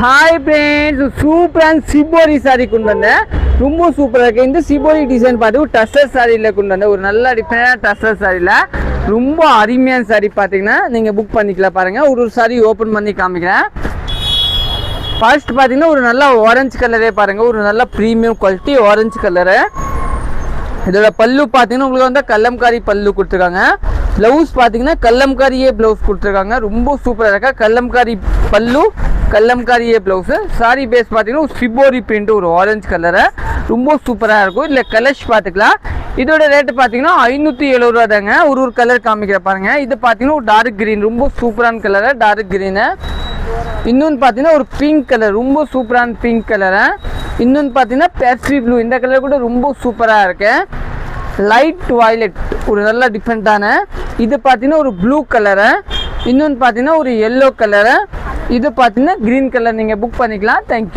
Hi friends, சூப்பரான shibori sorry கொண்டு வந்தேன். ரொம்ப சூப்பராக இருக்குது. இந்த சிபோரி டிசைன் பார்த்து ஒரு டஸ்ஸர் சாரியில் கொண்டு வந்தேன். ஒரு நல்ல டிஃப்ரெண்டான டஸ்ஸர் சாரியில் ரொம்ப அருமையான சாரி பார்த்தீங்கன்னா நீங்கள் புக் பண்ணிக்கலாம். பாருங்கள், ஒரு சாரி ஓப்பன் பண்ணி காமிக்கிறேன். ஃபர்ஸ்ட் பார்த்தீங்கன்னா ஒரு நல்ல ஆரஞ்சு கலரே பாருங்கள், ஒரு நல்ல ப்ரீமியம் குவாலிட்டி ஆரஞ்சு கலரு. இதோட பல்லு பார்த்தீங்கன்னா உங்களுக்கு வந்து கல்லம்காரி பல்லு கொடுத்துருக்காங்க. ப்ளவுஸ் பார்த்தீங்கன்னா கல்லம்காரியே ப்ளவுஸ் கொடுத்துருக்காங்க. ரொம்ப சூப்பராக இருக்கா. கல்லம்காரி பல்லு, கல்லம்காரியே ப்ளவுஸு. சாரி பேஸ் பார்த்தீங்கன்னா ஒரு சிபோரி பிரிண்ட், ஒரு ஆரஞ்சு கலரு. ரொம்ப சூப்பராக இருக்கும். இல்லை கலர்ஸ் பார்த்துக்கலாம். இதோட ரேட்டு பார்த்தீங்கன்னா 570 ரூபா தாங்க. ஒரு கலர் காமிக்கிற பாருங்க. இது பார்த்தீங்கன்னா ஒரு டார்க் கிரீன், ரொம்ப சூப்பரான கலரு, டார்க் கிரீனு. இன்னொன்று பார்த்தீங்கன்னா ஒரு பிங்க் கலர், ரொம்ப சூப்பரான பிங்க் கலரு. இன்னொன்று பார்த்தீங்கன்னா பேஸ்ட்ரி ப்ளூ, இந்த கலர் கூட ரொம்ப சூப்பராக இருக்கு. லைட் வயலட், ஒரு நல்ல டிஃப்ரெண்ட்டான. இது பார்த்தீங்கன்னா ஒரு ப்ளூ கலரு. இன்னொன்று பார்த்தீங்கன்னா ஒரு எல்லோ கலரு. இது பார்த்தீங்கன்னா க்ரீன் கலர். நீங்கள் புக் பண்ணிக்கலாம். தேங்க்யூ.